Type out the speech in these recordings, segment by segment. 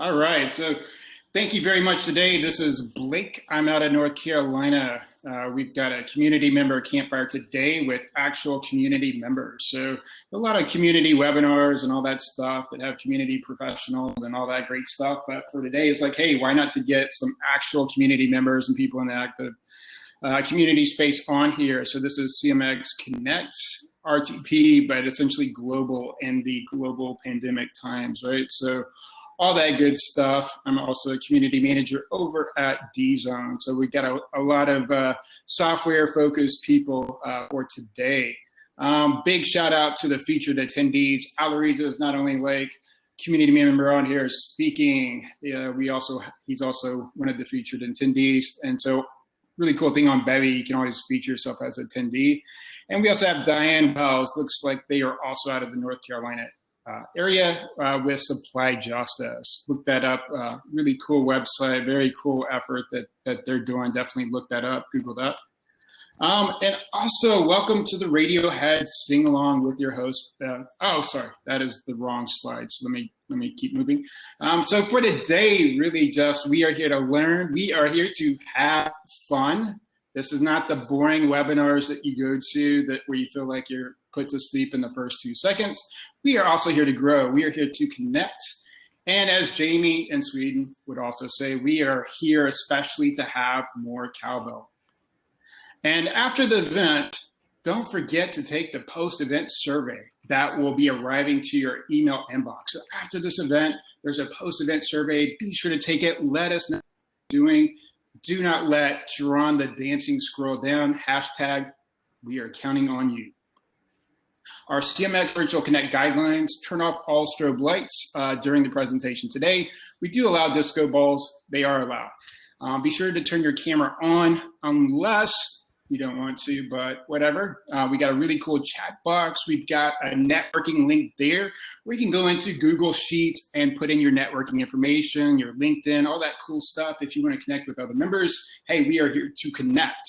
All right, so thank you very much today. This is Blake. I'm out of North Carolina. We've got a community member Campfire today with actual community members. So a lot of community webinars and all that stuff that have community professionals and all that great stuff. But for today, it's like, hey, why not to get some actual community members and people in the active community space on here. So this is CMX Connect, RTP, but essentially global in the global pandemic times, right? So all that good stuff. I'm also a community manager over at DZone. So we got a lot of software-focused people for today. Big shout out to the featured attendees. Alireza is not only like community member on here speaking, he's also one of the featured attendees. And so really cool thing on Bevy, you can always feature yourself as an attendee. And we also have Diane Wells. Looks like they are also out of the North Carolina area with Supply Justice. Look that up. Really cool website, very cool effort that they're doing. Definitely look that up, Google that. And also, welcome to the Radiohead Sing Along with your host, Beth. Oh, sorry, that is the wrong slide. So let me keep moving. So for today, really just, we are here to learn. We are here to have fun. This is not the boring webinars that you go to where you feel like you're put to sleep in the first 2 seconds. We are also here to grow. We are here to connect. And as Jamie in Sweden would also say, we are here especially to have more cowbell. And after the event, don't forget to take the post-event survey that will be arriving to your email inbox. So after this event, there's a post-event survey. Be sure to take it. Let us know what you're doing. Do not let Sharon the dancing scroll down. Hashtag, we are counting on you. Our CMX Virtual Connect guidelines: turn off all strobe lights during the presentation today. We do allow disco balls. They are allowed. Be sure to turn your camera on unless you don't want to, but whatever. We got a really cool chat box. We've got a networking link there where you can go into Google Sheets and put in your networking information, your LinkedIn, all that cool stuff. If you want to connect with other members, hey, we are here to connect.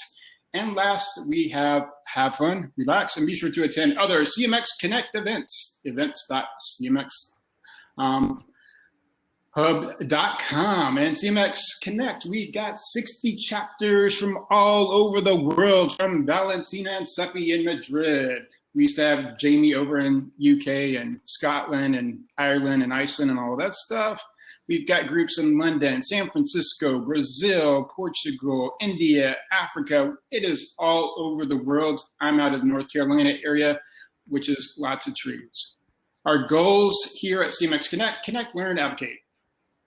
And last, we have fun, relax, and be sure to attend other CMX Connect events, events.cmxhub.com. And CMX Connect, we got 60 chapters from all over the world, from Valentina and Seppi in Madrid. We used to have Jamie over in UK and Scotland and Ireland and Iceland and all of that stuff. We've got groups in London, San Francisco, Brazil, Portugal, India, Africa. It is all over the world. I'm out of the North Carolina area, which is lots of trees. Our goals here at CMX Connect, learn, advocate.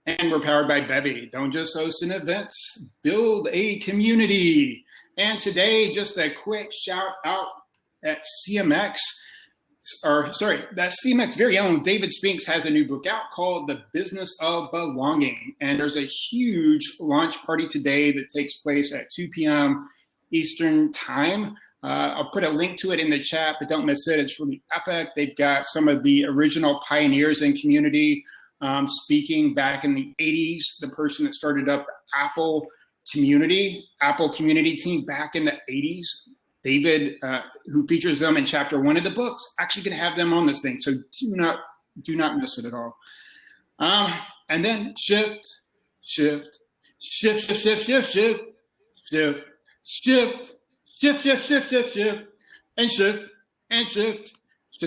And we're powered by Bevy. Don't just host an event, build a community. And today, just a quick shout out at CMX. That CMX very own David Spinks has a new book out called The Business of Belonging. And there's a huge launch party today that takes place at 2 p.m. Eastern time. I'll put a link to it in the chat, but don't miss it. It's really epic. They've got some of the original pioneers in community speaking back in the 80s, the person that started up the Apple community team back in the 80s. David, who features them in chapter 1 of the books, actually going to have them on this thing. So do not miss it at all. And then shift, and shift. Shift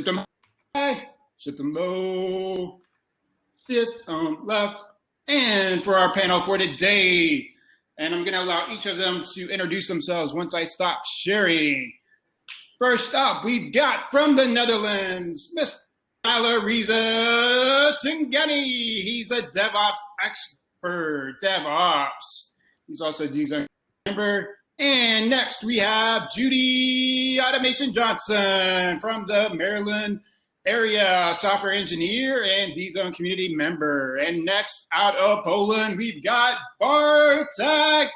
them high, shift them low, shift on left. And for our panel for today, and I'm going to allow each of them to introduce themselves once I stop sharing. First up, we've got from the Netherlands, Mr. Alireza Chegini. He's a DevOps expert, DevOps. He's also a DZone member. And next we have Judy Johnson from the Maryland area, software engineer and DZone community member. And next out of Poland, we've got Bartek.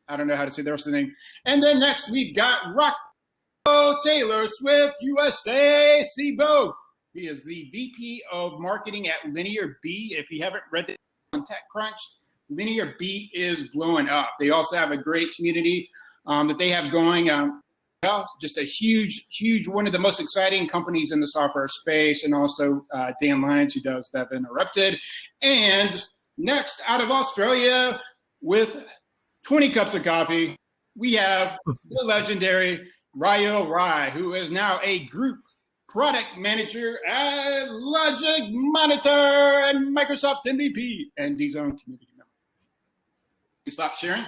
I don't know how to say the rest of the name. And then next we've got Rocco Taylor Swift, USA, CBO. He is the VP of marketing at Linear B. If you haven't read it on TechCrunch, Linear B is blowing up. They also have a great community that they have going. Just a huge, one of the most exciting companies in the software space, and also Dan Lyons, who does Dev Interrupted, and Next, out of Australia, with 20 cups of coffee, we have the legendary Rayo Rai, who is now a group product manager at Logic Monitor and Microsoft MVP and DZone community member. You stop sharing?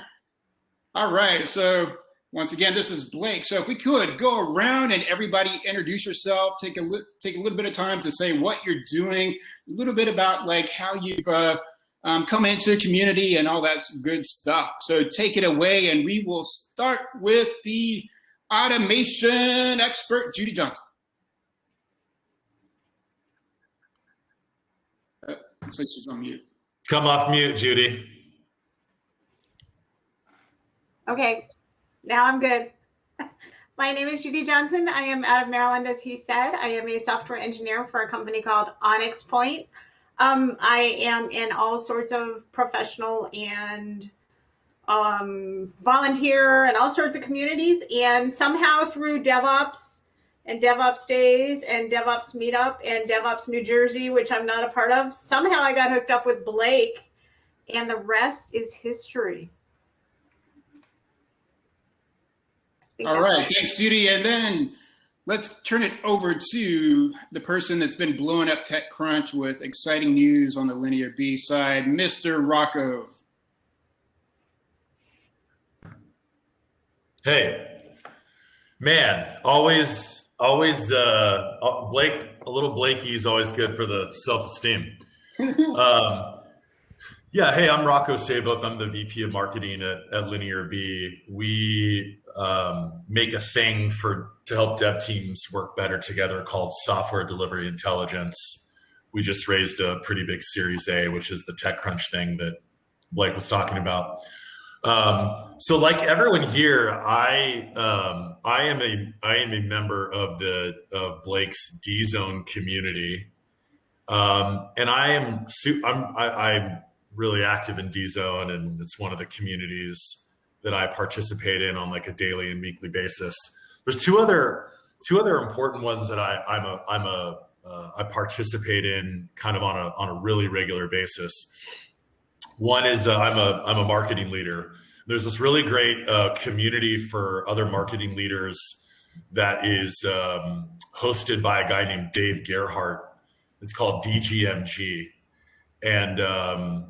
All right, so once again, this is Blake. So if we could go around and everybody introduce yourself, take a little bit of time to say what you're doing, a little bit about like how you've come into the community and all that good stuff. So take it away, and we will start with the automation expert, Judy Johnson. Looks like she's on mute. Come off mute, Judy. Okay, now I'm good. My name is Judy Johnson. I am out of Maryland, as he said. I am a software engineer for a company called Onyx Point. I am in all sorts of professional and volunteer and all sorts of communities. And somehow through DevOps and DevOps Days and DevOps Meetup and DevOps New Jersey, which I'm not a part of, somehow I got hooked up with Blake, and the rest is history. All right, thanks, Judy. And then let's turn it over to the person that's been blowing up TechCrunch with exciting news on the Linear B side, Mr. Rocco. Hey, man, always, Blake, a little Blakey is always good for the self-esteem. Yeah, hey, I'm Rocco Saboth. I'm the VP of Marketing at Linear B. We make a thing to help dev teams work better together called Software Delivery Intelligence. We just raised a pretty big Series A, which is the TechCrunch thing that Blake was talking about. So like everyone here, I am a member of Blake's DZone community, and I'm really active in DZone, and it's one of the communities that I participate in on like a daily and weekly basis. There's two other important ones that I participate in kind of on a really regular basis. One is I'm a marketing leader. There's this really great community for other marketing leaders that is hosted by a guy named Dave Gerhardt. It's called DGMG, and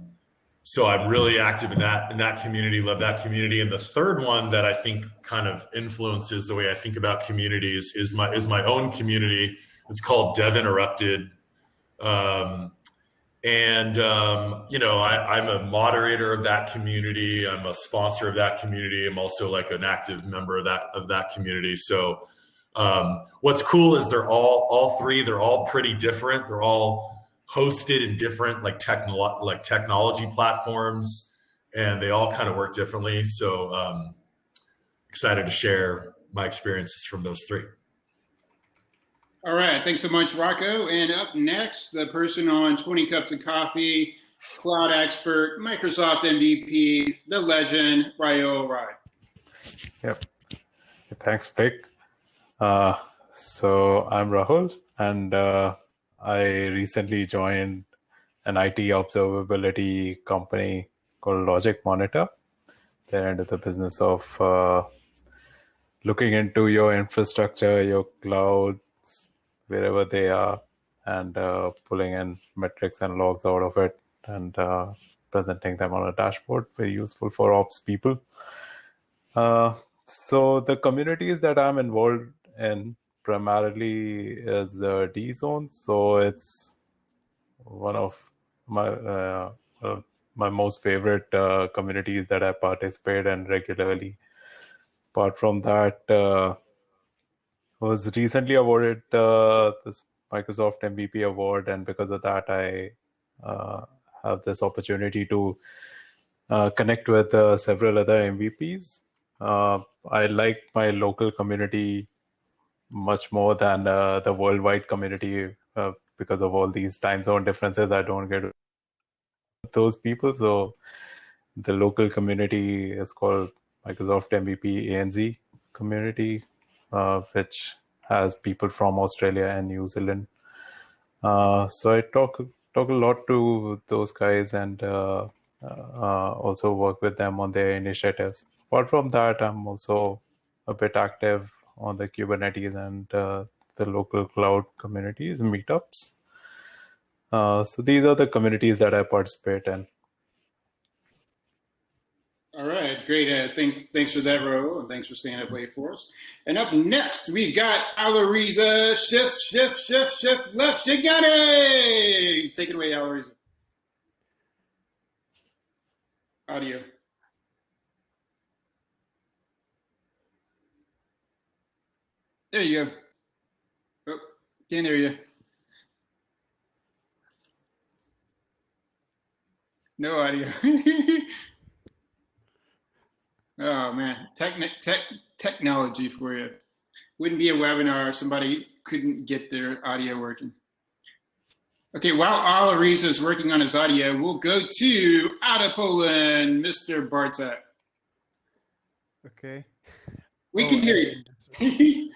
so I'm really active in that community. Love that community. And the third one that I think kind of influences the way I think about communities is my own community. It's called Dev Interrupted. I'm a moderator of that community. I'm a sponsor of that community. I'm also like an active member of that community. So what's cool is they're all three, they're all pretty different. They're all hosted in different technology platforms, and they all kind of work differently. So excited to share my experiences from those three. All right, thanks so much, Rocco. And up next, the person on 20 Cups of Coffee, cloud expert, Microsoft MVP, the legend, Rayo Rai. Yep. Thanks, Blake. So I'm Rahul, and I recently joined an IT observability company called Logic Monitor. They're into the business of looking into your infrastructure, your clouds, wherever they are, and pulling in metrics and logs out of it and presenting them on a dashboard. Very useful for ops people. So the communities that I'm involved in primarily is the DZone. So it's one of my most favorite communities that I participate in regularly. Apart from that, was recently awarded this Microsoft MVP award, and because of that, I have this opportunity to connect with several other MVPs. I like my local community much more than the worldwide community because of all these time zone differences. I don't get those people. So the local community is called Microsoft MVP ANZ community, which has people from Australia and New Zealand. So I talk talk a lot to those guys and also work with them on their initiatives. Apart from that, I'm also a bit active on the Kubernetes and the local cloud communities, meetups. So these are the communities that I participate in. All right, great. Thanks for that, Ro, and thanks for staying up late for us. And up next, we've got Alireza. Shift, left, Chegini. Take it away, Alireza. Audio. There you go. Oh, can't hear you. No audio. Oh man, technology for you. Wouldn't be a webinar if somebody couldn't get their audio working. Okay, while Alireza is working on his audio, we'll go to out of Poland, Mr. Bartek. Okay. We can hear you.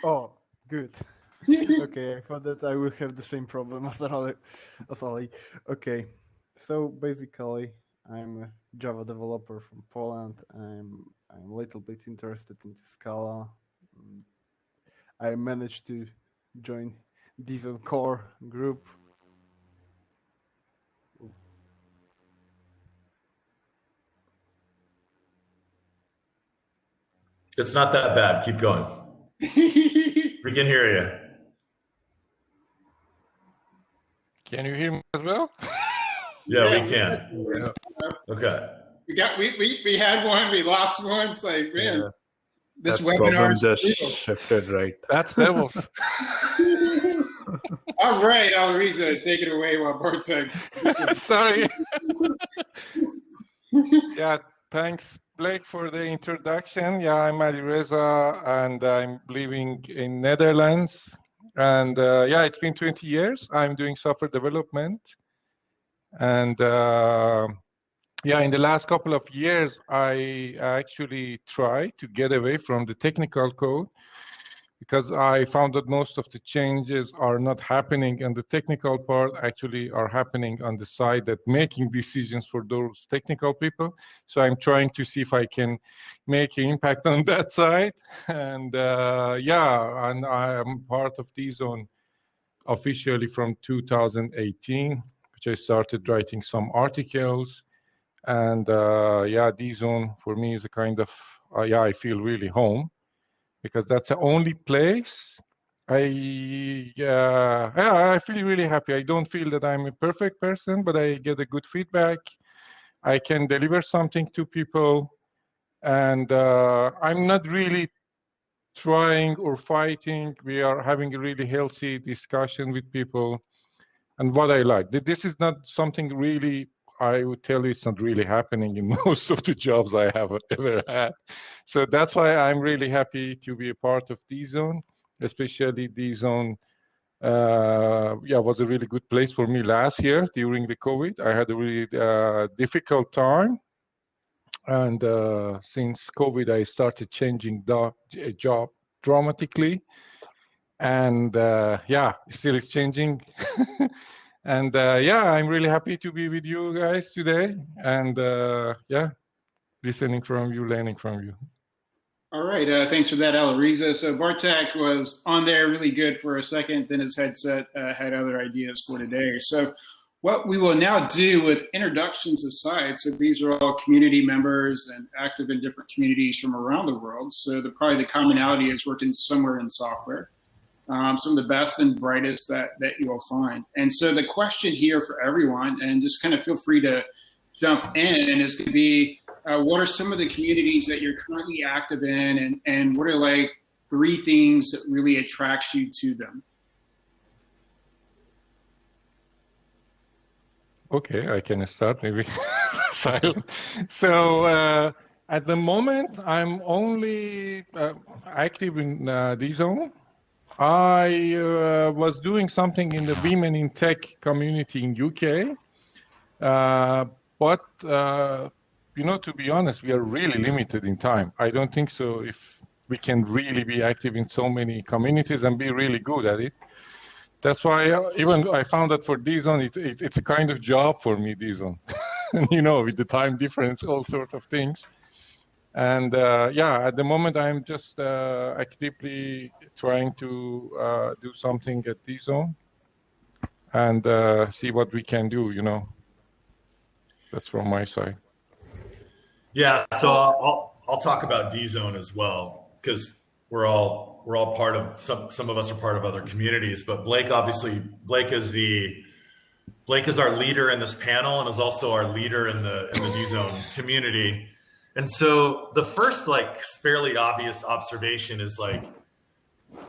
Oh, good. Okay, I thought that I will have the same problem as Ali. Okay, so basically, I'm a Java developer from Poland. I'm a little bit interested in Scala. I managed to join DZone core group. It's not that bad. Keep going. We can hear you. Can you hear me as well? Yeah, we can. Okay. We had one, we lost one. It's like, man, Yeah. this That webinar problem is just real. shifted right. That's DevOps. All right, Alireza, take it away while Bartek. Sorry. Yeah, thanks, Blake, for the introduction. Yeah, I'm Alireza, and I'm living in Netherlands. And yeah, it's been 20 years. I'm doing software development. And yeah, in the last couple of years, I actually tried to get away from the technical code because I found that most of the changes are not happening and the technical part actually are happening on the side that making decisions for those technical people. So I'm trying to see if I can make an impact on that side. And yeah, and I am part of DZone officially from 2018, which I started writing some articles. And yeah, DZone for me is a kind of, yeah, I feel really home because that's the only place yeah, I feel really happy. I don't feel that I'm a perfect person, but I get a good feedback. I can deliver something to people. And I'm not really trying or fighting. We are having a really healthy discussion with people. And what I like, this is not something really, I would tell you it's not really happening in most of the jobs I have ever had. So that's why I'm really happy to be a part of DZone, especially DZone. Yeah, was a really good place for me last year during the COVID. I had a really difficult time. And since COVID, I started changing the job dramatically. And yeah, still it's changing. And yeah, I'm really happy to be with you guys today. And yeah, listening from you, learning from you. All right, thanks for that, Alireza. So Bartek was on there really good for a second, then his headset had other ideas for today. So what we will now do with introductions aside, so these are all community members and active in different communities from around the world. So probably the commonality is working somewhere in software. Some of the best and brightest that you will find. And so the question here for everyone, and just kind of feel free to jump in, is going to be, what are some of the communities that you're currently active in, and what are like 3 things that really attracts you to them? Okay, I can start maybe. So at the moment, I'm only active in DZone. I was doing something in the Women in Tech community in UK, but you know, to be honest, we are really limited in time. I don't think so if we can really be active in so many communities and be really good at it. That's why even I found that for DZone, it's a kind of job for me, DZone. And with the time difference, all sorts of things. And yeah, at the moment, I'm just actively trying to do something at DZone and see what we can do, That's from my side. Yeah, so I'll talk about DZone as well, because we're all part of some of us are part of other communities, but Blake is our leader in this panel and is also our leader in the DZone community. And so the first fairly obvious observation is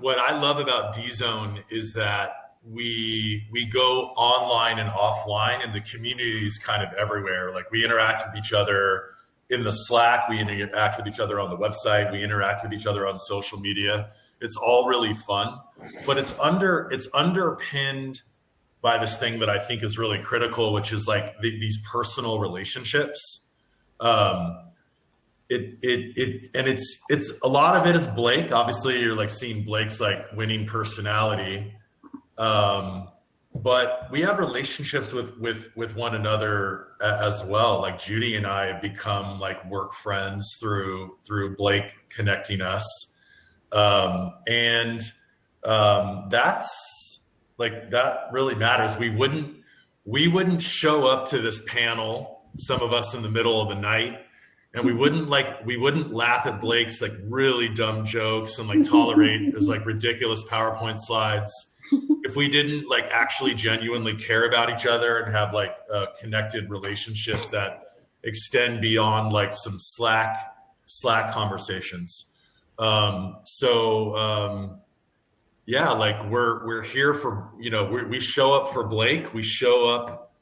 what I love about DZone is that we go online and offline, and the community is kind of everywhere. We interact with each other in the Slack, we interact with each other on the website, we interact with each other on social media. It's all really fun, but it's underpinned by this thing that I think is really critical, which is these personal relationships. It's a lot of it is Blake. Obviously, you're seeing Blake's winning personality, but we have relationships with one another as well. Judy and I have become work friends through Blake connecting us, and that's that really matters. We wouldn't show up to this panel, some of us in the middle of the night, and we wouldn't laugh at Blake's really dumb jokes and tolerate his ridiculous PowerPoint slides if we didn't actually genuinely care about each other and have connected relationships that extend beyond some Slack conversations. Yeah, we're here for, we show up for Blake, we show up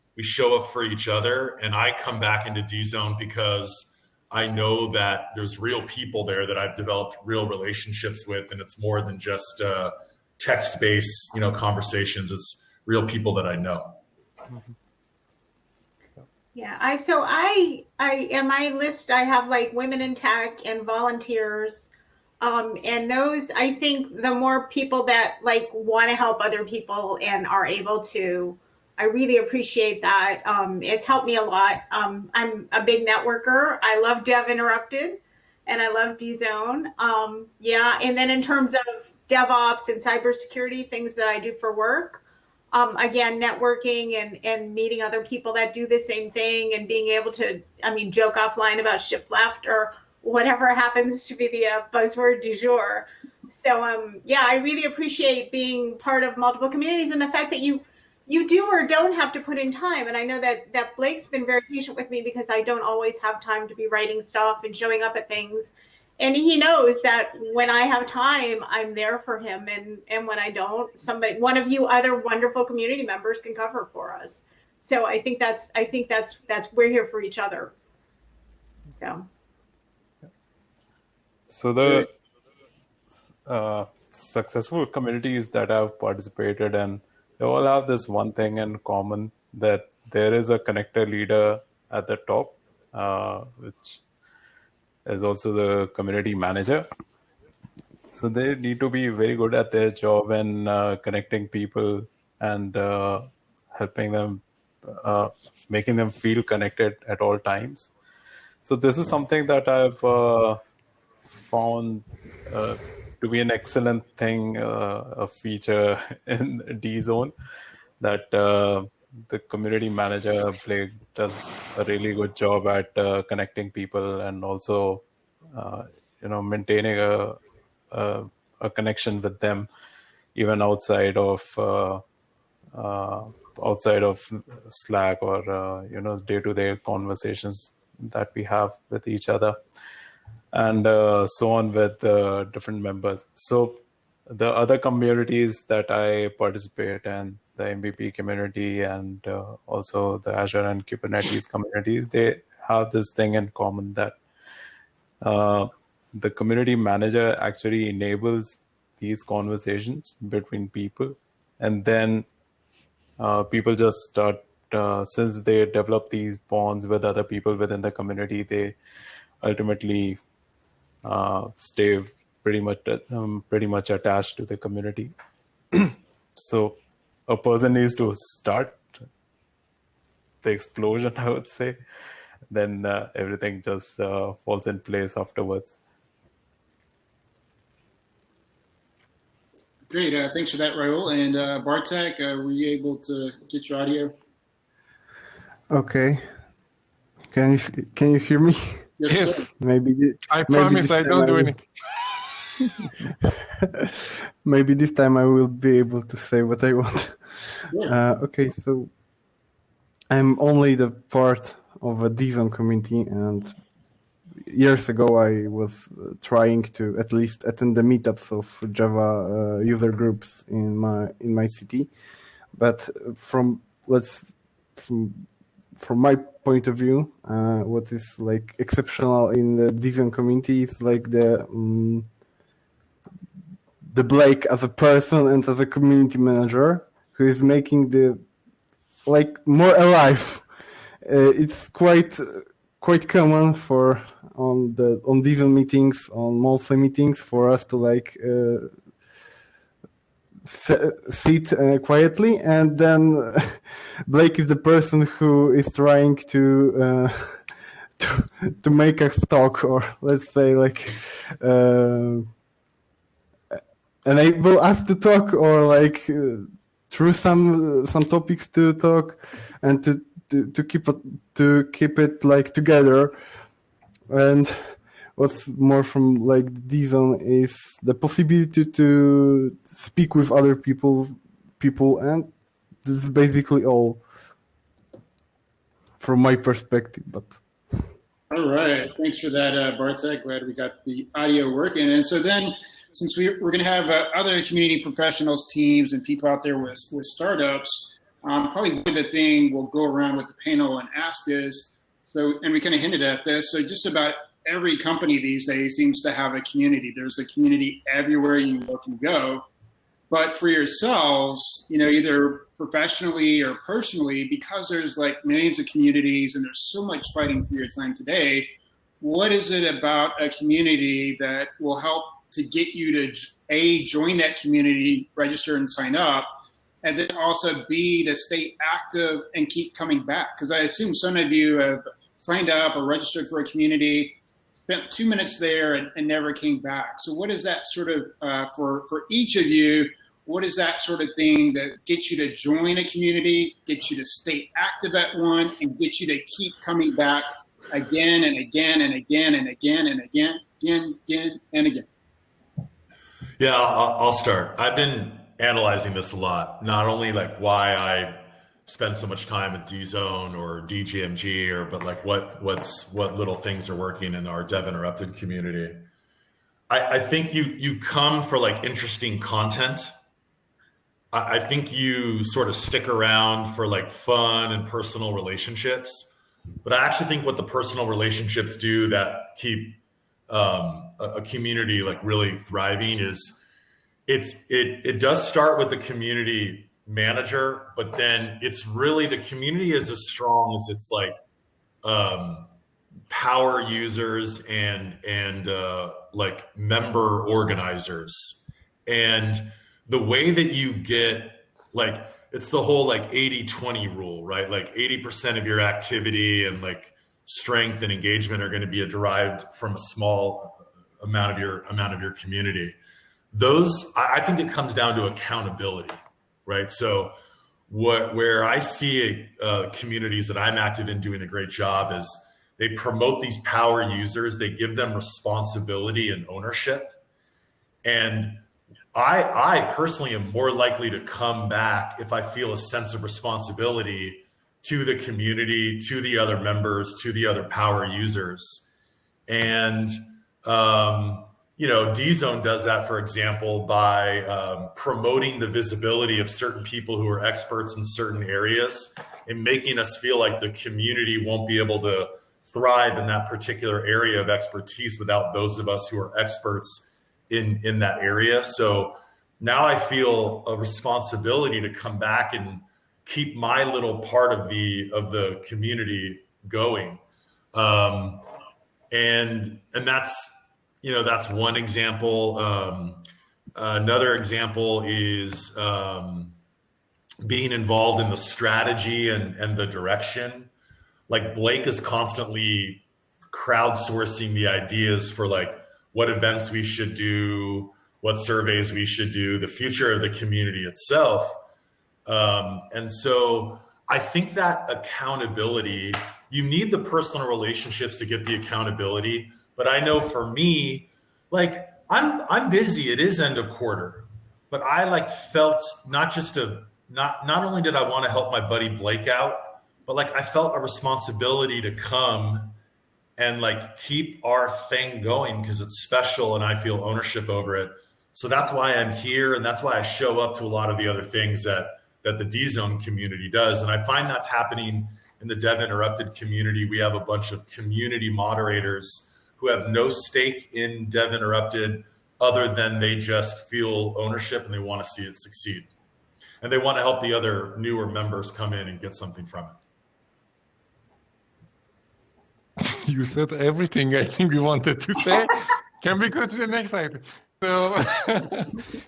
for each other, and I come back into DZone because I know that there's real people there that I've developed real relationships with, and it's more than just text-based, conversations. It's real people that I know. Yeah, I in my list I have women in tech and volunteers. And those, I think the more people that want to help other people and are able to, I really appreciate that. It's helped me a lot. I'm a big networker. I love Dev Interrupted and I love DZone. Yeah, and then in terms of DevOps and cybersecurity, things that I do for work, again, networking and meeting other people that do the same thing and being able to, joke offline about shift left or whatever happens to be the buzzword du jour. So yeah, I really appreciate being part of multiple communities and the fact that you do or don't have to put in time. And I know that Blake's been very patient with me because I don't always have time to be writing stuff and showing up at things. And he knows that when I have time, I'm there for him. And when I don't, one of you other wonderful community members can cover for us. So I think that's we're here for each other. So the successful communities that I've participated in, they all have this one thing in common, that there is a connector leader at the top, which is also the community manager. So they need to be very good at their job in connecting people and helping them, making them feel connected at all times. So this is something that I've found to be an excellent thing, a feature in DZone, that the community manager, Blake, does a really good job at connecting people and also, maintaining a connection with them, even outside of Slack or day-to-day conversations that we have with each other, and so on with different members. So the other communities that I participate in, the MVP community and also the Azure and Kubernetes communities, they have this thing in common that the community manager actually enables these conversations between people. And then people just start, since they develop these bonds with other people within the community, they ultimately stay pretty much attached to the community. So a person needs to start the explosion, I would say, then everything just falls in place afterwards. Great. Thanks for that, Raul. And Bartek, were you able to get your audio? Okay. Can you hear me? Yes. Maybe I promise I don't do anything. Maybe this time I will be able to say what I want. Yeah. Okay, so I'm only the part of a DZone community, and years ago I was trying to at least attend the meetups of Java user groups in my city. But from my point of view, what is like exceptional in the DZone community is like the Blake as a person and as a community manager who is making the like more alive. It's quite common for on DZone meetings, on monthly meetings, for us to like sit quietly, and then Blake is the person who is trying to make us talk, or let's say like enable us to talk, or like through some topics to talk, and to keep it like together. And what's more from like DZone is the possibility to speak with other people, and this is basically all from my perspective. But All right. Thanks for that, Bartek. Glad we got the audio working. And so then, since we're going to have other community professionals, teams, and people out there with startups, probably one of the thing we'll go around with the panel and ask is, so, and we kind of hinted at this, so just about every company these days seems to have a community. There's a community everywhere you look and go. But for yourselves, either professionally or personally, because there's like millions of communities and there's so much fighting for your time today, what is it about a community that will help to get you to A, join that community, register and sign up, and then also B, to stay active and keep coming back? Because I assume some of you have signed up or registered for a community, spent 2 minutes there and never came back. So what is that sort of, for each of you, what is that sort of thing that gets you to join a community, gets you to stay active at one, and gets you to keep coming back again and again and again and again and again and again? Yeah, I'll start. I've been analyzing this a lot, not only like why I spend so much time at DZone or DGMG, but like what little things are working in our Dev Interrupted community. I think you come for like interesting content. I think you sort of stick around for like fun and personal relationships, but I actually think what the personal relationships do that keep a community like really thriving is it does start with the community manager, but then it's really the community is as strong as it's like power users and like member organizers. And the way that you get, like, it's the whole like 80-20 rule, right? Like 80% of your activity and like strength and engagement are going to be derived from a small amount of your community. Those, I think it comes down to accountability, right? So where I see communities that I'm active in doing a great job is they promote these power users, they give them responsibility and ownership. And I personally am more likely to come back if I feel a sense of responsibility to the community, to the other members, to the other power users. And, DZone does that, for example, by promoting the visibility of certain people who are experts in certain areas and making us feel like the community won't be able to thrive in that particular area of expertise without those of us who are experts in that area. So now I feel a responsibility to come back and keep my little part of the community going. And that's one example. Another example is being involved in the strategy and the direction. Like Blake is constantly crowdsourcing the ideas for like what events we should do, what surveys we should do, the future of the community itself. And so I think that accountability, you need the personal relationships to get the accountability. But I know for me, like I'm busy. It is end of quarter, but I like felt not only did I want to help my buddy Blake out, but like I felt a responsibility to come and like keep our thing going because it's special and I feel ownership over it. So that's why I'm here, and that's why I show up to a lot of the other things that the DZone community does. And I find that's happening in the Dev Interrupted community. We have a bunch of community moderators who have no stake in Dev Interrupted other than they just feel ownership and they want to see it succeed. And they want to help the other newer members come in and get something from it. You said everything I think we wanted to say. Can we go to the next item? So,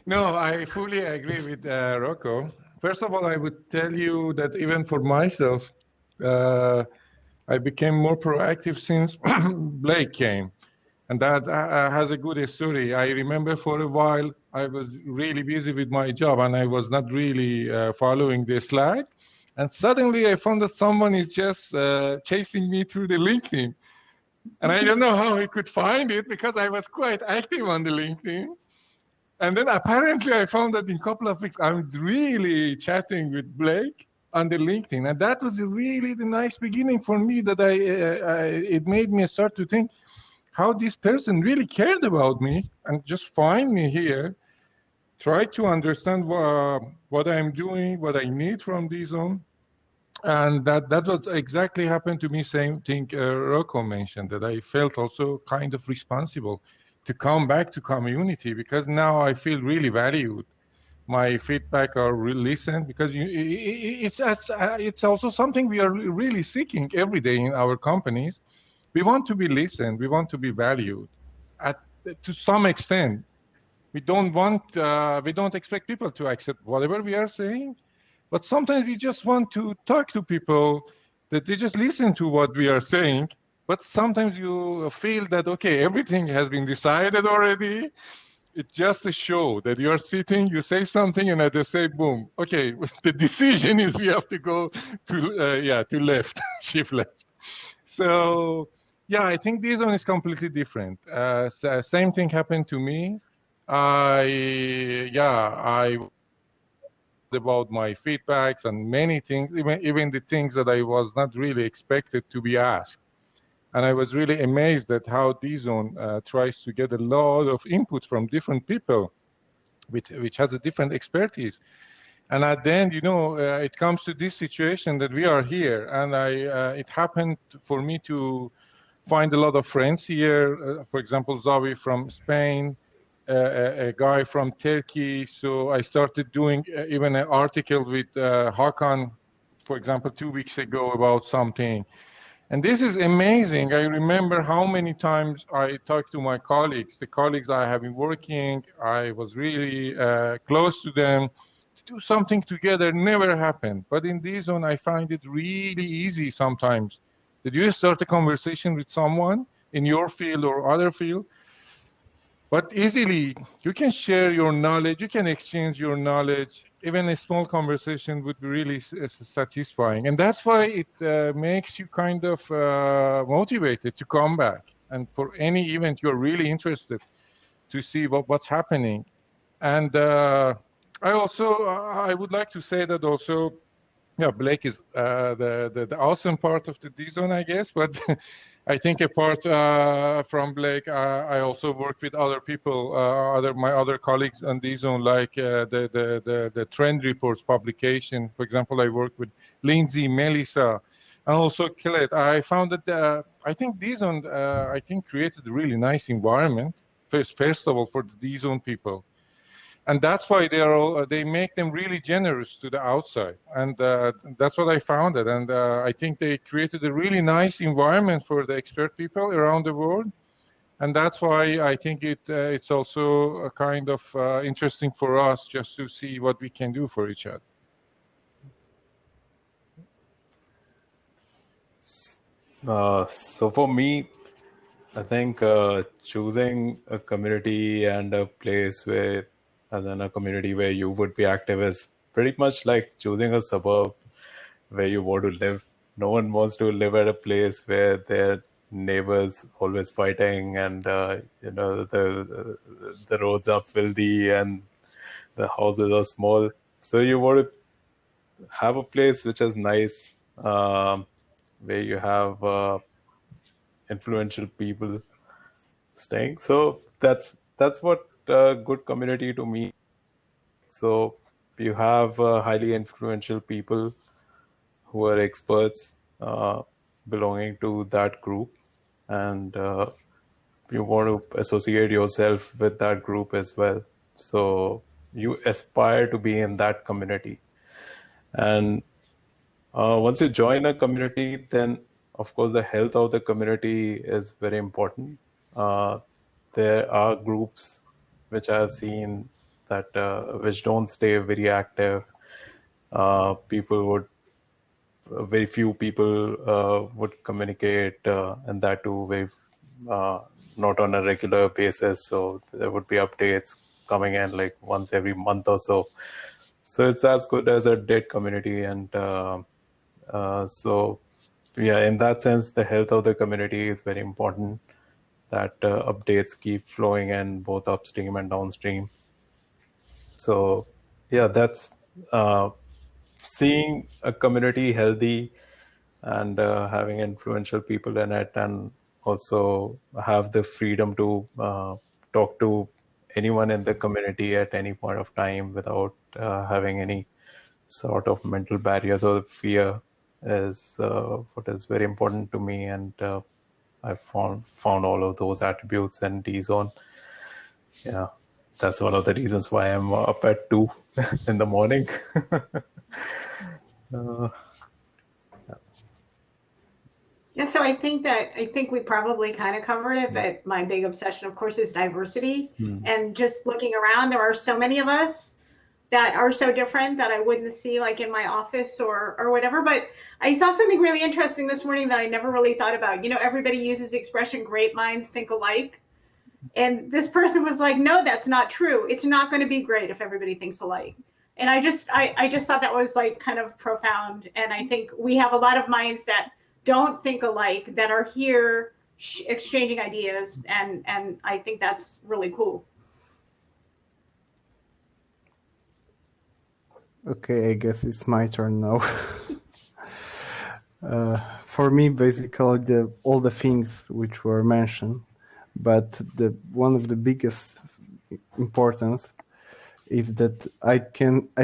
no, I fully agree with Rocco. First of all, I would tell you that even for myself, I became more proactive since Blake came. And that has a good story. I remember for a while, I was really busy with my job and I was not really following the Slack. And suddenly I found that someone is just chasing me through the LinkedIn. And I don't know how he could find it because I was quite active on the LinkedIn. And then apparently I found that in a couple of weeks, I was really chatting with Blake on the LinkedIn. And that was really the nice beginning for me that it made me start to think how this person really cared about me and just find me here, try to understand what I'm doing, what I need from DZone. And that was exactly happened to me, same thing Rocco mentioned, that I felt also kind of responsible to come back to community because now I feel really valued. My feedback are listened because it's also something we are really seeking every day in our companies. We want to be listened, we want to be valued to some extent. We don't expect people to accept whatever we are saying. But sometimes we just want to talk to people that they just listen to what we are saying. But sometimes you feel that, okay, everything has been decided already. It's just a show that you are sitting, you say something, and they say, boom. Okay, the decision is we have to go to left, shift left. So, yeah, I think this one is completely different. Same thing happened to me. I about my feedbacks and many things, even the things that I was not really expected to be asked. And I was really amazed at how DZone tries to get a lot of input from different people, which has a different expertise. And at the end, it comes to this situation that we are here. And it happened for me to find a lot of friends here. For example, Zawi from Spain, a guy from Turkey. So I started doing even an article with Hakan, for example, 2 weeks ago about something. And this is amazing. I remember how many times I talked to my colleagues, the colleagues I have been working. I was really close to them. To do something together never happened. But in DZone, I find it really easy sometimes that you start a conversation with someone in your field or other field. But easily, you can share your knowledge, you can exchange your knowledge. Even a small conversation would be really satisfying. And that's why it makes you kind of motivated to come back. And for any event, you're really interested to see what's happening. And I would like to say that also, Blake is the awesome part of the DZone, I guess. But I think apart from Blake, I also work with other people, my other colleagues on DZone, like the trend reports publication. For example, I work with Lindsay, Melissa, and also Colette. I found that I think DZone created a really nice environment. First of all, for the DZone people. And that's why they make them really generous to the outside. And that's what I found it. And I think they created a really nice environment for the expert people around the world. And that's why I think it's also a kind of interesting for us just to see what we can do for each other. So for me, I think choosing a community and a place where, as in a community where you would be active, is pretty much like choosing a suburb where you want to live. No one wants to live at a place where their neighbors always fighting, and the roads are filthy and the houses are small. So you want to have a place which is nice, where you have influential people staying. So that's what a good community to me. So you have highly influential people who are experts belonging to that group, and you want to associate yourself with that group as well. So you aspire to be in that community. And once you join a community, then of course the health of the community is very important. There are groups which I have seen that which don't stay very active. Very few people would communicate, and that too very not on a regular basis. So there would be updates coming in like once every month or so. So it's as good as a dead community. And so yeah, in that sense, the health of the community is very important, that updates keep flowing in both upstream and downstream. So yeah, that's seeing a community healthy and having influential people in it, and also have the freedom to talk to anyone in the community at any point of time without having any sort of mental barriers or fear is what is very important to me. And I found all of those attributes in DZone. Yeah, that's one of the reasons why I'm up at 2 in the morning. Yeah, so I think we probably kind of covered it, but my big obsession, of course, is diversity. And just looking around, there are so many of us that are so different that I wouldn't see like in my office or whatever. But I saw something really interesting this morning that I never really thought about. You know, everybody uses the expression "great minds think alike." And this person was like, no, that's not true. It's not going to be great if everybody thinks alike. And I just thought that was like kind of profound. And I think we have a lot of minds that don't think alike that are here exchanging ideas. And I think that's really cool. Okay, I guess it's my turn now. For me, basically, all the things which were mentioned, but one of the biggest importance is that I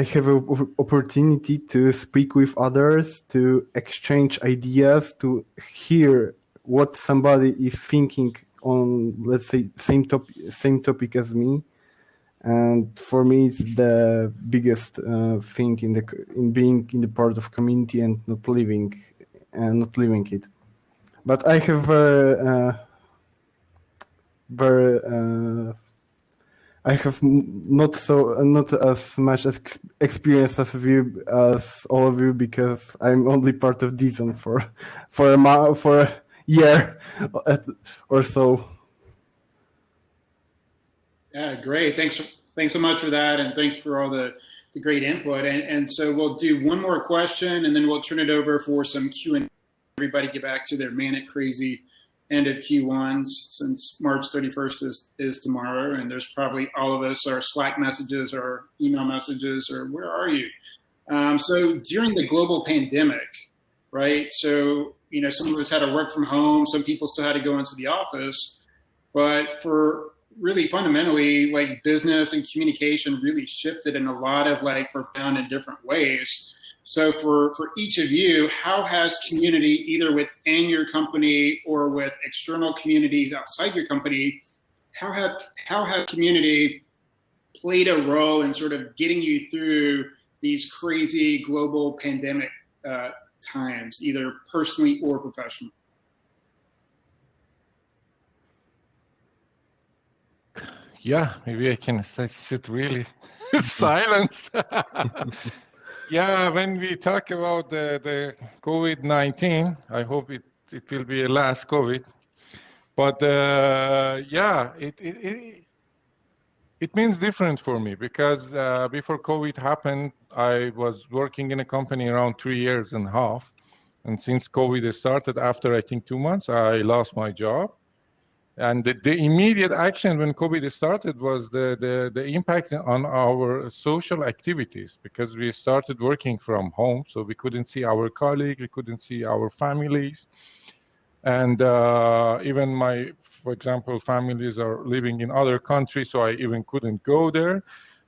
have an opportunity to speak with others, to exchange ideas, to hear what somebody is thinking on, let's say, same topic as me. And for me, it's the biggest thing in being in the part of community and not living it. But I have I have not as much experience as all of you, because I'm only part of DZone for a year or so. Yeah, great. Thanks so much for that, and thanks for all the great input. And so we'll do one more question, and then we'll turn it over for some Q&A. Everybody get back to their manic, crazy end of Q1s, since March 31st is tomorrow, and there's probably all of us, our Slack messages or email messages, or where are you? So during the global pandemic, right? So, you know, some of us had to work from home, some people still had to go into the office, but for really fundamentally, like, business and communication really shifted in a lot of like profound and different ways. So for each of you, how has community, either within your company or with external communities outside your company, how has community played a role in sort of getting you through these crazy global pandemic times, either personally or professionally? Yeah, maybe I can sit really silent. Yeah, when we talk about the COVID-19, I hope it it will be a last COVID. But yeah, it means different for me because before COVID happened, I was working in a company around 3.5 years. And since COVID started, after I think 2 months, I lost my job. And the immediate action when COVID started was the impact on our social activities, because we started working from home. So we couldn't see our colleagues, we couldn't see our families. And even for example, families are living in other countries, so I even couldn't go there.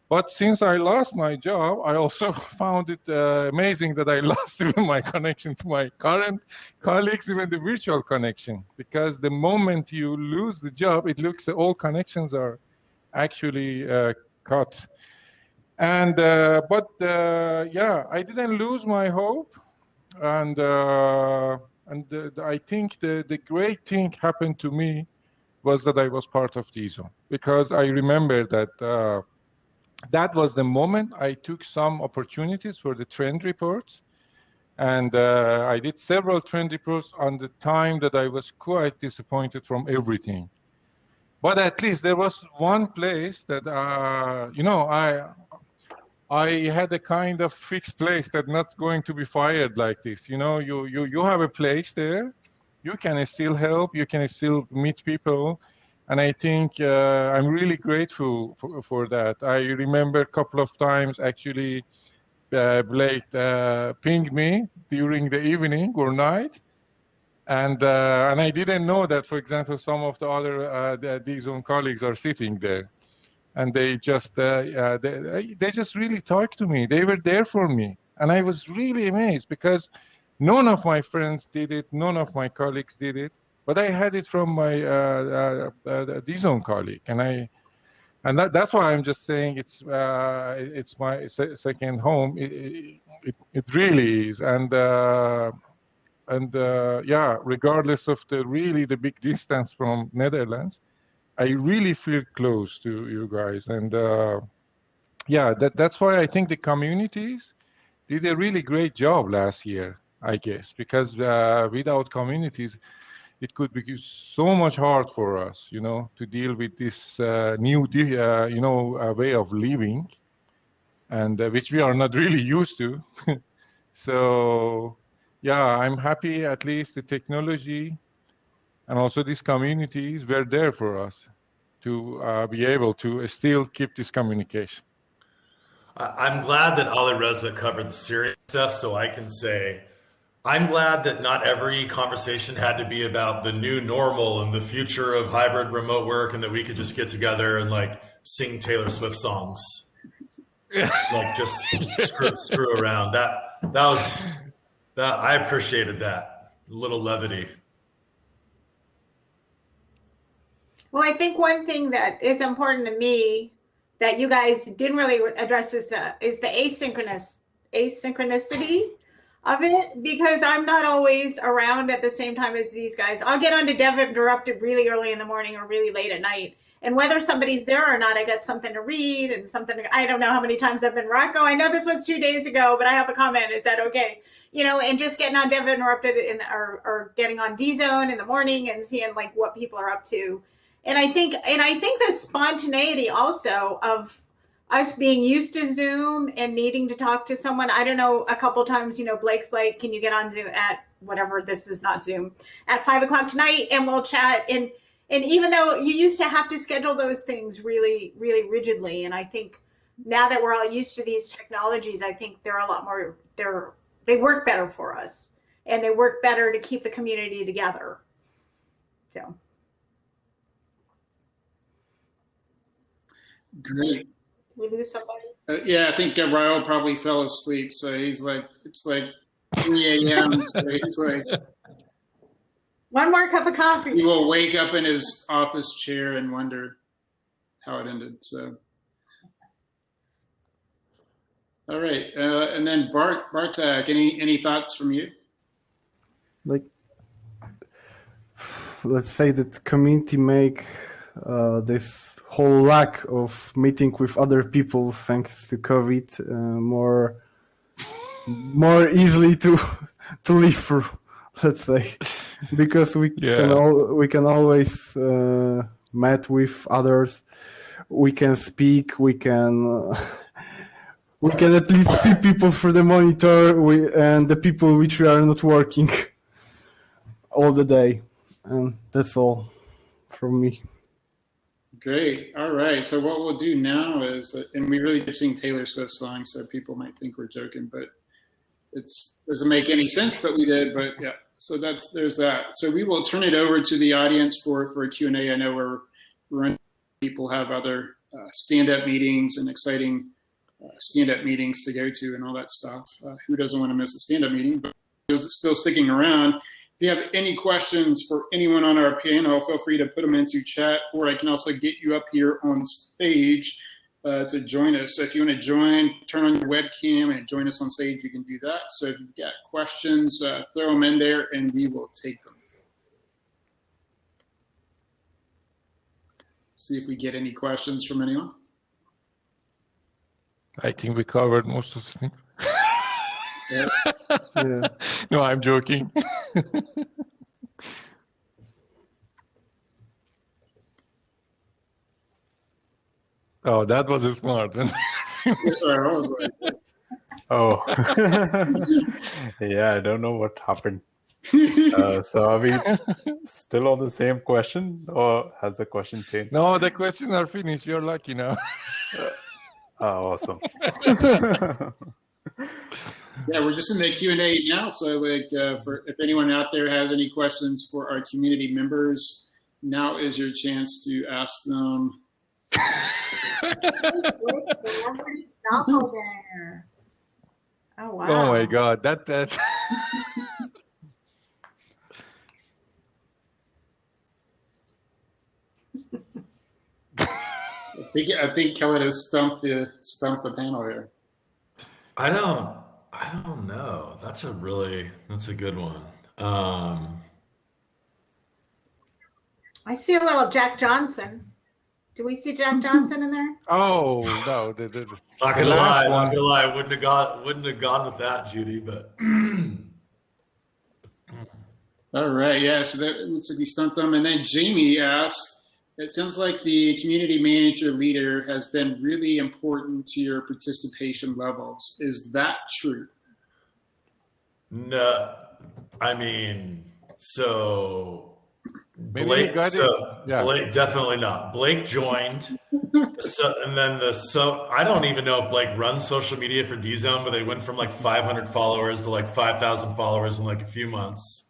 But since I lost my job, I also found it amazing that I lost even my connection to my current colleagues, even the virtual connection. Because the moment you lose the job, it looks that all connections are actually cut. And yeah, I didn't lose my hope. And I think the great thing happened to me was that I was part of DZone, because I remember that that was the moment I took some opportunities for the trend reports. And I did several trend reports on the time that I was quite disappointed from everything. But at least there was one place that, you know, I had a kind of fixed place that not going to be fired like this. You know, you have a place there, you can still help, you can still meet people. And I think I'm really grateful for that. I remember a couple of times actually Blake pinged me during the evening or night. And I didn't know that, for example, some of the other DZone colleagues are sitting there. And they just really talked to me. They were there for me. And I was really amazed because none of my friends did it. None of my colleagues did it. But I had it from my DZone colleague, and that's why I'm just saying it's my second home. It really is, and yeah, regardless of the big distance from Netherlands, I really feel close to you guys, and yeah, that's why I think the communities did a really great job last year, I guess, because without communities, it could be so much hard for us, you know, to deal with this new, you know, way of living, and which we are not really used to. So, yeah, I'm happy at least the technology and also these communities were there for us to be able to still keep this communication. I'm glad that Alireza covered the serious stuff, so I can say, I'm glad that not every conversation had to be about the new normal and the future of hybrid remote work, and that we could just get together and like sing Taylor Swift songs, like just screw around. That I appreciated that little levity. Well, I think one thing that is important to me that you guys didn't really address is the asynchronicity of it, because I'm not always around at the same time as these guys. I'll get onto Dev Interrupted really early in the morning or really late at night. And whether somebody's there or not, I got something to read and something. I don't know how many times I've been, Rocco, I know this was 2 days ago, but I have a comment. Is that okay? You know, and just getting on Dev Interrupted or getting on DZone in the morning and seeing like what people are up to. And I think the spontaneity also of us being used to Zoom and needing to talk to someone. I don't know, a couple times, you know, Blake's like, can you get on Zoom at whatever, this is not Zoom, at 5 o'clock tonight and we'll chat. And even though you used to have to schedule those things really, really rigidly. And I think now that we're all used to these technologies, I think they're a lot more, they work better for us and they work better to keep the community together. So. Great. We lose somebody? Yeah, I think Raul probably fell asleep. So he's like, it's like 3 a.m. So he's like, one more cup of coffee. He will wake up in his office chair and wonder how it ended. So, all right, and then Bartek, any thoughts from you? Like, let's say that community make this whole lack of meeting with other people thanks to COVID more easily to live through. let's say, because we can always meet with others. We can speak. We can at least see people through the monitor. And the people which we are not working all the day, and that's all from me. Great. All right. So what we'll do now is, and we really did sing Taylor Swift songs, so people might think we're joking, but it doesn't make any sense, but we did. But yeah, so there's that. So we will turn it over to the audience for a Q&A. I know we're running. People have other stand-up meetings and exciting stand-up meetings to go to and all that stuff. Who doesn't want to miss a stand-up meeting? But still sticking around. If you have any questions for anyone on our panel, feel free to put them into chat, or I can also get you up here on stage to join us. So if you want to join, turn on your webcam and join us on stage, you can do that. So if you've got questions, throw them in there and we will take them. See if we get any questions from anyone. I think we covered most of the things. Yeah. Yeah. No, I'm joking. Oh, that was a smart one. Sorry, I was like, Oh, yeah, I don't know what happened. So are we still on the same question, or has the question changed? No, the questions are finished. You're lucky now. Oh, awesome. yeah, we're just in the Q&A now. So like, if anyone out there has any questions for our community members, now is your chance to ask them. Oh wow! Oh my God, that's. I think Kelly has stumped the panel here. I don't know. That's a good one. I see a little Jack Johnson. Do we see Jack Johnson in there? Oh no, Not gonna lie, wouldn't have gone with that, Judy, but All right, yeah, so that looks like we stumped them. And then Jamie asks, it sounds like the community manager leader has been really important to your participation levels. Is that true? no, I mean, so Maybe Blake, he got it. Blake definitely not. Blake joined, and then I don't even know if Blake runs social media for DZone, but they went from like 500 followers to like 5,000 followers in like a few months.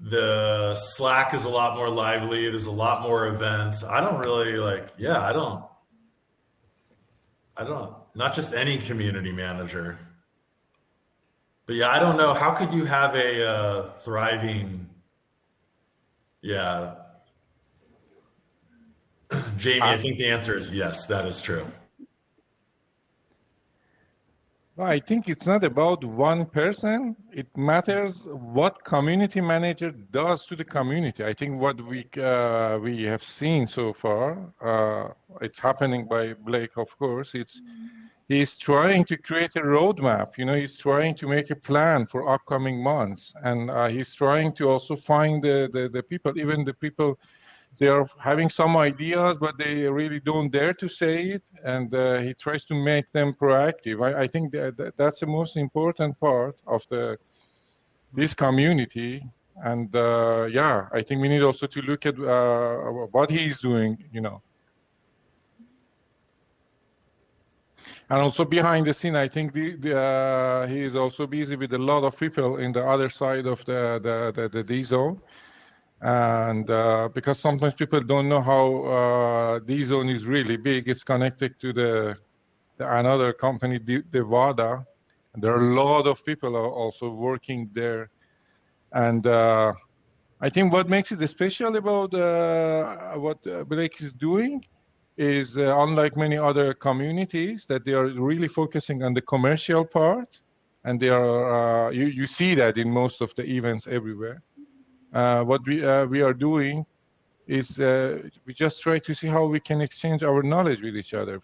The Slack is a lot more lively. There's a lot more events. I don't really not just any community manager. But yeah, I don't know. How could you have a thriving, Jamie, I think the answer is yes, that is true. Well, I think it's not about one person. It matters what community manager does to the community. I think what we have seen so far, it's happening by Blake, of course. He's trying to create a roadmap. He's trying to make a plan for upcoming months, and he's trying to also find the people, even the people. They are having some ideas, but they really don't dare to say it, and he tries to make them proactive. I think that's the most important part of this community, and I think we need also to look at what he's doing, And also behind the scene, I think he is also busy with a lot of people in the other side of the DZone. And because sometimes people don't know how DZone is really big, it's connected to another company, Devada. And there are a lot of people are also working there. And I think what makes it special about what Blake is doing is unlike many other communities, that they are really focusing on the commercial part. And they are you see that in most of the events everywhere. What we are doing is we just try to see how we can exchange our knowledge with each other,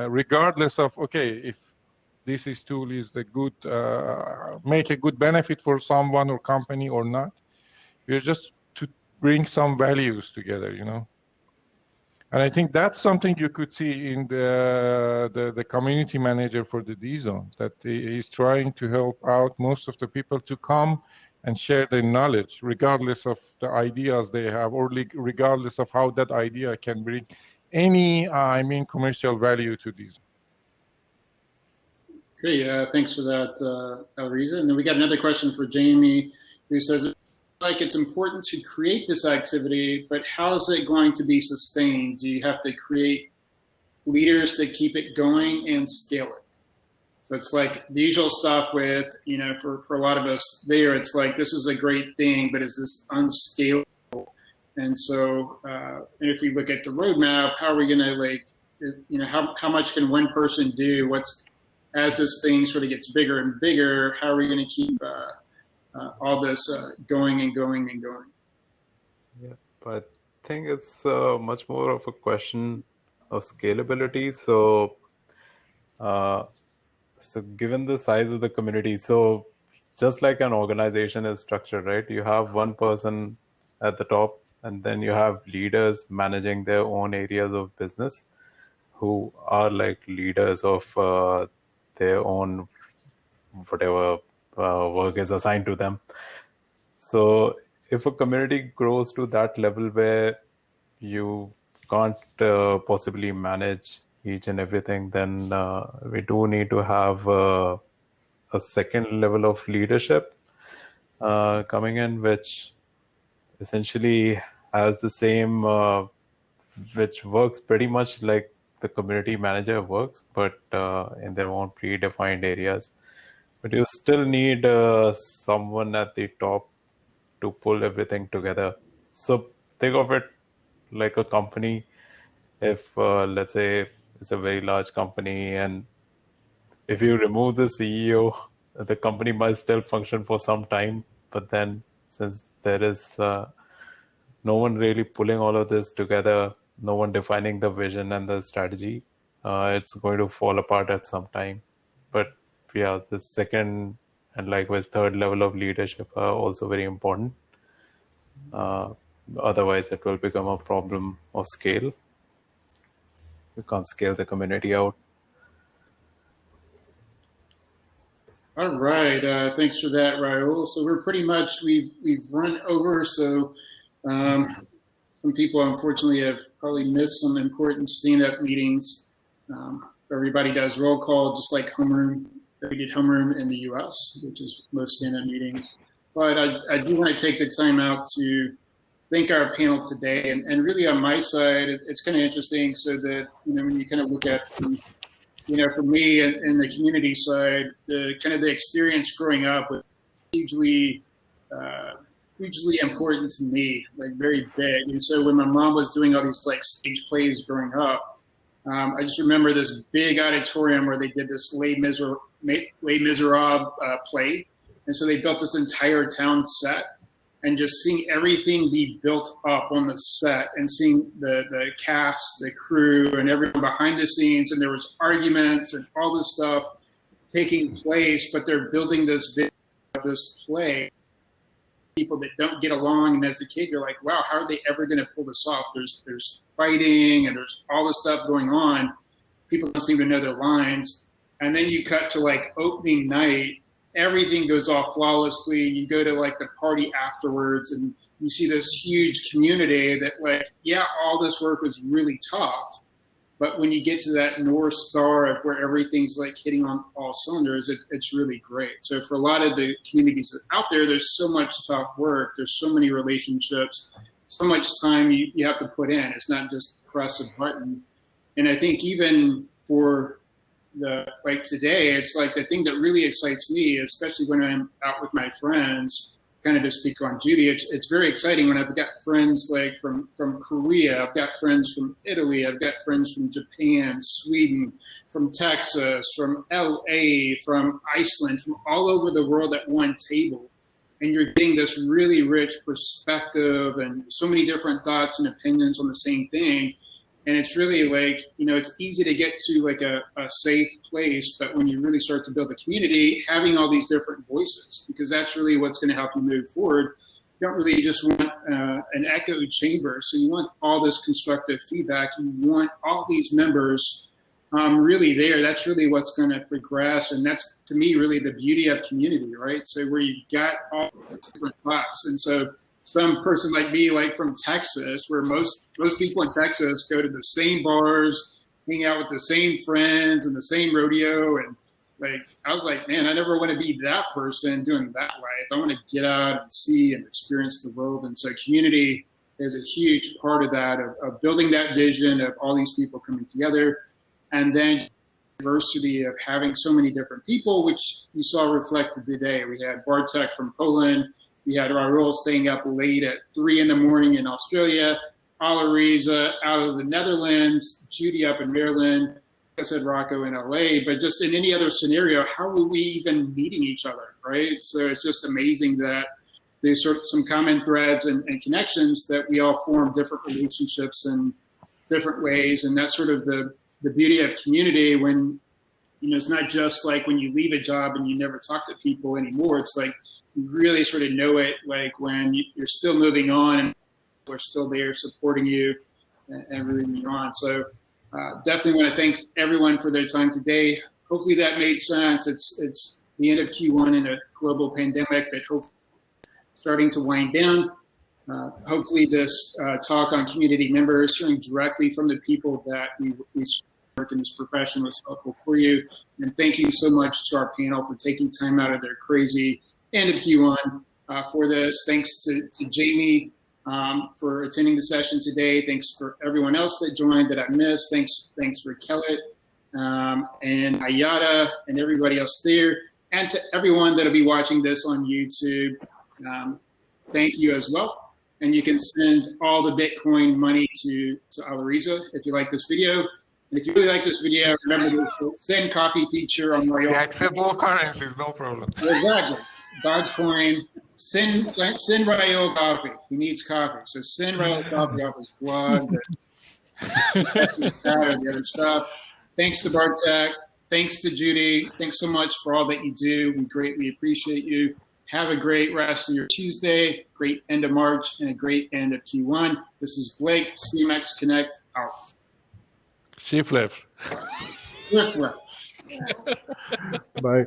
regardless of, okay, if this tool is the good, make a good benefit for someone or company or not. We're just to bring some values together, you know. And I think that's something you could see in the community manager for the DZone, that he's trying to help out most of the people to come and share their knowledge, regardless of the ideas they have, or regardless of how that idea can bring any, commercial value to these. Great, thanks for that, Alireza. And then we got another question for Jamie, who says, like it's important to create this activity, but how is it going to be sustained? Do you have to create leaders to keep it going and scale it? So it's like the usual stuff with, you know, for a lot of us there, it's like, this is a great thing, but is this unscalable? And so if we look at the roadmap, how are we going to, like, you know, how much can one person do? As this thing sort of gets bigger and bigger, how are we going to keep all this going and going and going? Yeah, but I think it's much more of a question of scalability. So, given the size of the community, so just like an organization is structured, right? You have one person at the top, and then you have leaders managing their own areas of business who are like leaders of their own whatever work is assigned to them. So if a community grows to that level where you can't possibly manage each and everything, then we do need to have a second level of leadership coming in, which essentially has the same, which works pretty much like the community manager works, but in their own predefined areas. But you still need someone at the top to pull everything together. So think of it like a company. If let's say it's a very large company, and if you remove the CEO, the company might still function for some time. But then since there is no one really pulling all of this together, no one defining the vision and the strategy, it's going to fall apart at some time. But yeah, the second and likewise third level of leadership are also very important. Otherwise, it will become a problem of scale. You can't scale the community out. All right, thanks for that, Raul. So we're pretty much, we've run over, so some people unfortunately have probably missed some important stand-up meetings. Everybody does roll call, just like homeroom. We did homeroom in the US, which is most stand-up meetings. But I do want to take the time out to thank our panel today. And really on my side, it's kind of interesting so that, you know, when you kind of look at, you know, for me and the community side, the kind of the experience growing up was hugely important to me, like very big. And so when my mom was doing all these like stage plays growing up, I just remember this big auditorium where they did this Les Miserables play. And so they built this entire town set, and just seeing everything be built up on the set and seeing the cast, the crew, and everyone behind the scenes. And there was arguments and all this stuff taking place, but they're building this play. People that don't get along, and as a kid, you're like, wow, how are they ever going to pull this off? There's fighting and there's all this stuff going on. People don't seem to know their lines. And then you cut to like opening night, everything goes off flawlessly. You go to like the party afterwards and you see this huge community that like, yeah, all this work was really tough. But when you get to that North Star of where everything's like hitting on all cylinders, it's really great. So for a lot of the communities out there, there's so much tough work. There's so many relationships, so much time you have to put in. It's not just press a button. And I think even for like today, it's like the thing that really excites me, especially when I'm out with my friends, kind of to speak on Judy, it's very exciting when I've got friends like from Korea, I've got friends from Italy, I've got friends from Japan, Sweden, from Texas, from LA, from Iceland, from all over the world at one table. And you're getting this really rich perspective and so many different thoughts and opinions on the same thing. And it's really like, it's easy to get to like a safe place, but when you really start to build a community, having all these different voices, because that's really what's going to help you move forward. You don't really just want an echo chamber. So you want all this constructive feedback. You want all these members really there. That's really what's going to progress. And that's, to me, really the beauty of community, right? So where you got all different thoughts. And so some person like me, like from Texas, where most people in Texas go to the same bars, hang out with the same friends and the same rodeo. And like, I was like, man, I never want to be that person doing that life. I want to get out and see and experience the world. And so community is a huge part of that, of building that vision of all these people coming together. And then diversity of having so many different people, which you saw reflected today. We had Bartek from Poland. We had Raul staying up late at 3 in the morning in Australia, Alireza out of the Netherlands, Judy up in Maryland, like I said, Rocco in LA, but just in any other scenario, how are we even meeting each other, right? So it's just amazing that there's sort of some common threads and connections that we all form different relationships in different ways. And that's sort of the beauty of community when, it's not just like when you leave a job and you never talk to people anymore. It's like, you really sort of know it, like when you're still moving on and people are still there supporting you and rooting you on. So definitely want to thank everyone for their time today. Hopefully that made sense. It's the end of Q1 in a global pandemic that hopefully starting to wind down. Hopefully this talk on community members, hearing directly from the people that we work in this profession was helpful for you. And thank you so much to our panel for taking time out of their crazy end of Q1 for this. Thanks to Jamie for attending the session today. Thanks for everyone else that joined that I missed. Thanks for Kellett and Ayada and everybody else there. And to everyone that'll be watching this on YouTube, thank you as well. And you can send all the Bitcoin money to Alireza if you like this video. And if you really like this video, remember the send copy feature on Royal. Yeah, accept all currencies, no problem. Exactly. Dogecoin, send Raul coffee. He needs coffee. So send Raul coffee off his blog. The other stuff. Thanks to Bartek. Thanks to Judy. Thanks so much for all that you do. We greatly appreciate you. Have a great rest of your Tuesday, great end of March, and a great end of Q1. This is Blake, CMX Connect, out. Shift left. Shift left. Bye.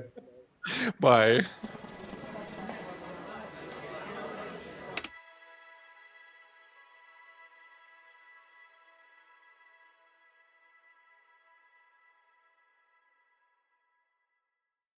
Bye.